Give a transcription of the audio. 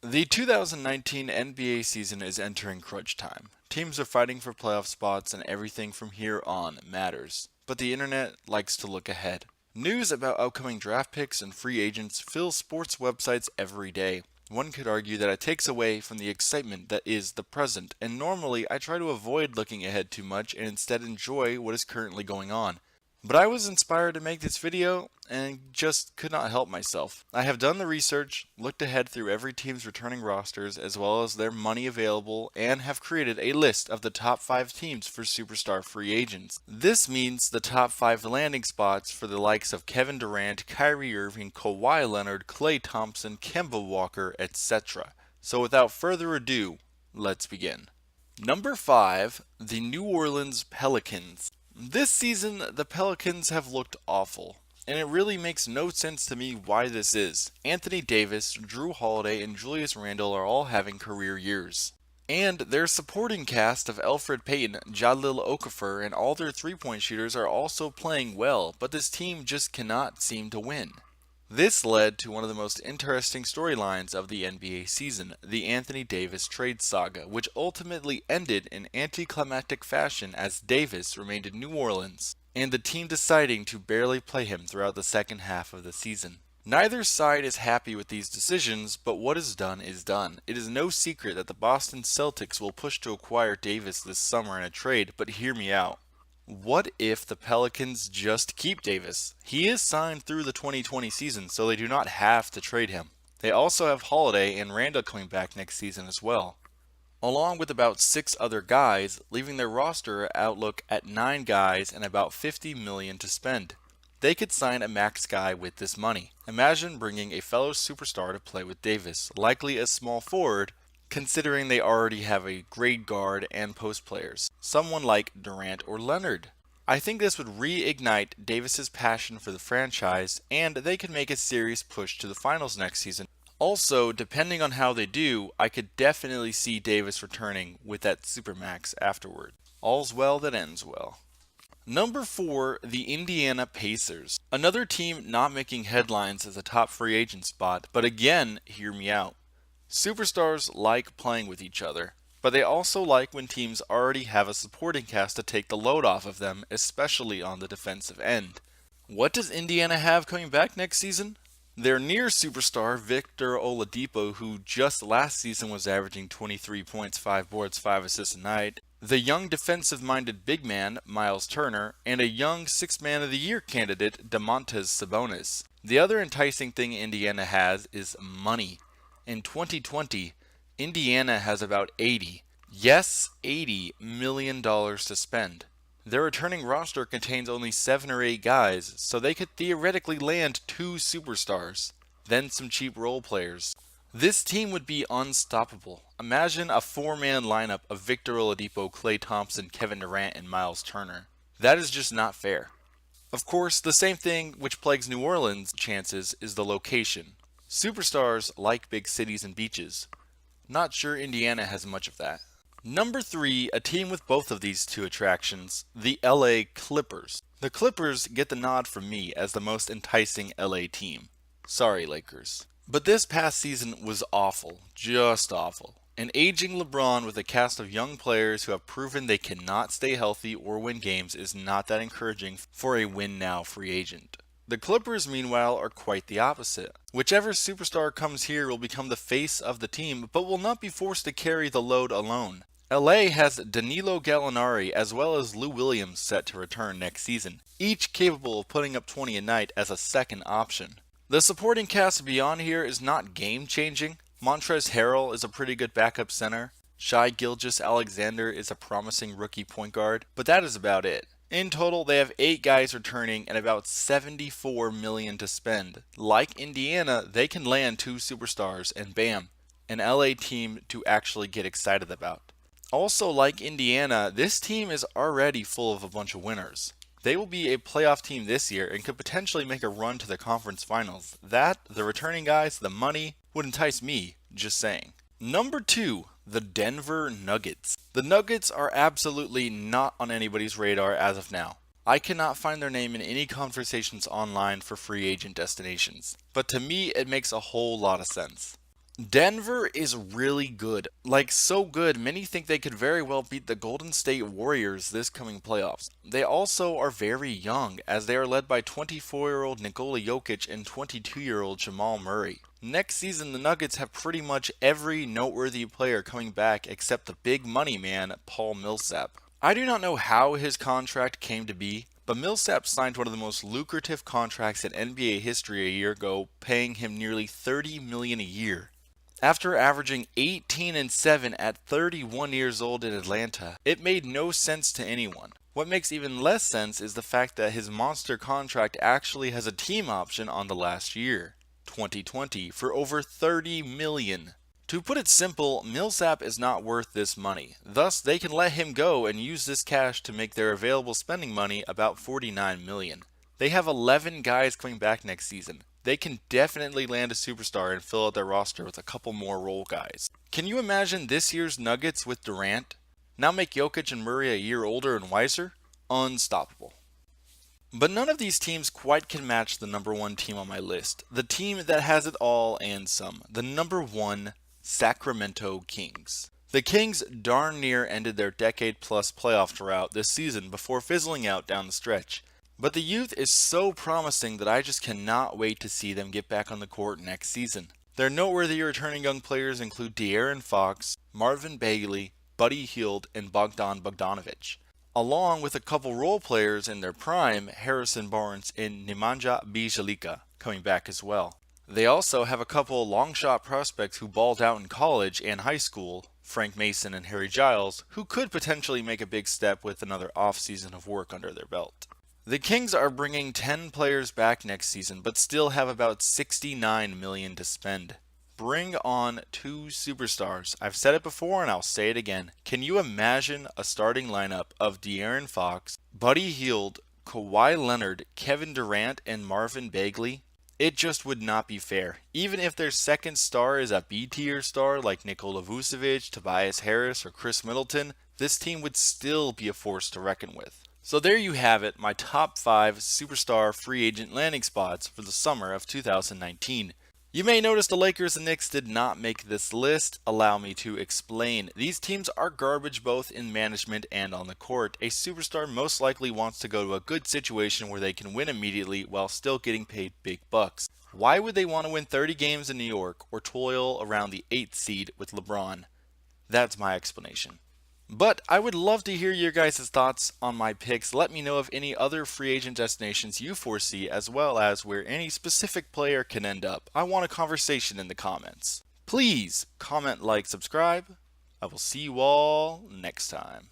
The 2019 NBA season is entering crunch time. Teams are fighting for playoff spots and everything from here on matters. But the internet likes to look ahead. News about upcoming draft picks and free agents fills sports websites every day. One could argue that it takes away from the excitement that is the present, and normally I try to avoid looking ahead too much and instead enjoy what is currently going on. But I was inspired to make this video and just could not help myself. I have done the research, looked ahead through every team's returning rosters as well as their money available, and have created a list of the top 5 teams for superstar free agents. This means the top 5 landing spots for the likes of Kevin Durant, Kyrie Irving, Kawhi Leonard, Klay Thompson, Kemba Walker, etc. So without further ado, let's begin. Number 5, the New Orleans Pelicans. This season, the Pelicans have looked awful, and it really makes no sense to me why this is. Anthony Davis, Drew Holiday, and Julius Randle are all having career years. And their supporting cast of Elfrid Payton, Jahlil Okafor, and all their three-point shooters are also playing well, but this team just cannot seem to win. This led to one of the most interesting storylines of the NBA season, the Anthony Davis trade saga, which ultimately ended in anticlimactic fashion as Davis remained in New Orleans, and the team deciding to barely play him throughout the second half of the season. Neither side is happy with these decisions, but what is done is done. It is no secret that the Boston Celtics will push to acquire Davis this summer in a trade, but hear me out. What if the Pelicans just keep Davis? He is signed through the 2020 season, so they do not have to trade him. They also have Holiday and Randall coming back next season as well, along with about 6 other guys, leaving their roster outlook at 9 guys and about $50 million to spend. They could sign a max guy with this money. Imagine bringing a fellow superstar to play with Davis, likely a small forward, considering they already have a great guard and post players, someone like Durant or Leonard. I think this would reignite Davis's passion for the franchise, and they could make a serious push to the finals next season. Also, depending on how they do, I could definitely see Davis returning with that supermax afterward. All's well that ends well. Number 4, the Indiana Pacers. Another team not making headlines as a top free agent spot, but again, hear me out. Superstars like playing with each other, but they also like when teams already have a supporting cast to take the load off of them, especially on the defensive end. What does Indiana have coming back next season? Their near superstar, Victor Oladipo, who just last season was averaging 23 points, 5 boards, 5 assists a night, the young defensive-minded big man, Miles Turner, and a young Sixth Man of the Year candidate, Domantas Sabonis. The other enticing thing Indiana has is money. In 2020, Indiana has about $80 million to spend. Their returning roster contains only 7 or 8 guys, so they could theoretically land 2 superstars, then some cheap role players. This team would be unstoppable. Imagine a 4-man lineup of Victor Oladipo, Klay Thompson, Kevin Durant, and Miles Turner. That is just not fair. Of course, the same thing which plagues New Orleans' chances is the location. Superstars like big cities and beaches. Not sure Indiana has much of that. Number 3, a team with both of these two attractions, the LA Clippers. The Clippers get the nod from me as the most enticing LA team. Sorry, Lakers. But this past season was awful, just awful. An aging LeBron with a cast of young players who have proven they cannot stay healthy or win games is not that encouraging for a win-now free agent. The Clippers, meanwhile, are quite the opposite. Whichever superstar comes here will become the face of the team, but will not be forced to carry the load alone. LA has Danilo Gallinari as well as Lou Williams set to return next season, each capable of putting up 20 a night as a second option. The supporting cast beyond here is not game-changing. Montrezl Harrell is a pretty good backup center. Shai Gilgeous-Alexander is a promising rookie point guard, but that is about it. In total, they have 8 guys returning and about $74 million to spend. Like Indiana, they can land 2 superstars and bam, an LA team to actually get excited about. Also, like Indiana, this team is already full of a bunch of winners. They will be a playoff team this year and could potentially make a run to the conference finals. That, the returning guys, the money, would entice me, just saying. Number 2, the Denver Nuggets. The Nuggets are absolutely not on anybody's radar as of now. I cannot find their name in any conversations online for free agent destinations, but to me it makes a whole lot of sense. Denver is really good. Like, so good, many think they could very well beat the Golden State Warriors this coming playoffs. They also are very young, as they are led by 24-year-old Nikola Jokic and 22-year-old Jamal Murray. Next season, the Nuggets have pretty much every noteworthy player coming back except the big money man, Paul Millsap. I do not know how his contract came to be, but Millsap signed one of the most lucrative contracts in NBA history a year ago, paying him nearly $30 million a year. After averaging 18 and 7 at 31 years old in Atlanta, it made no sense to anyone. What makes even less sense is the fact that his monster contract actually has a team option on the last year, 2020, for over 30 million. To put it simple, Millsap is not worth this money. Thus, they can let him go and use this cash to make their available spending money about 49 million. They have 11 guys coming back next season. They can definitely land a superstar and fill out their roster with a couple more role guys. Can you imagine this year's Nuggets with Durant? Now make Jokic and Murray a year older and wiser? Unstoppable. But none of these teams quite can match the number one team on my list. The team that has it all and some. The number one Sacramento Kings. The Kings darn near ended their decade-plus playoff drought this season before fizzling out down the stretch. But the youth is so promising that I just cannot wait to see them get back on the court next season. Their noteworthy returning young players include De'Aaron Fox, Marvin Bagley, Buddy Hield, and Bogdan Bogdanovic, along with a couple role players in their prime, Harrison Barnes and Nemanja Bjelica, coming back as well. They also have a couple long shot prospects who balled out in college and high school, Frank Mason and Harry Giles, who could potentially make a big step with another offseason of work under their belt. The Kings are bringing 10 players back next season, but still have about $69 million to spend. Bring on two superstars. I've said it before and I'll say it again. Can you imagine a starting lineup of De'Aaron Fox, Buddy Hield, Kawhi Leonard, Kevin Durant, and Marvin Bagley? It just would not be fair. Even if their second star is a B-tier star like Nikola Vucevic, Tobias Harris, or Chris Middleton, this team would still be a force to reckon with. So there you have it, my top 5 superstar free agent landing spots for the summer of 2019. You may notice the Lakers and Knicks did not make this list. Allow me to explain. These teams are garbage both in management and on the court. A superstar most likely wants to go to a good situation where they can win immediately while still getting paid big bucks. Why would they want to win 30 games in New York or toil around the 8th seed with LeBron? That's my explanation. But I would love to hear your guys' thoughts on my picks. Let me know of any other free agent destinations you foresee, as well as where any specific player can end up. I want a conversation in the comments. Please comment, like, subscribe. I will see you all next time.